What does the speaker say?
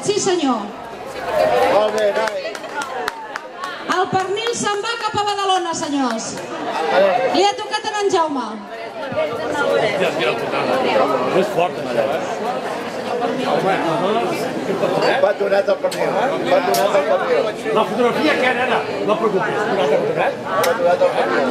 Sí, senyor. El pernil se'n va cap a Badalona, senyors. Li ha tocat a en Jaume. És fort, allò, Va donat el pernil. La fotografia què era? No preocupis. Va donat el pernil.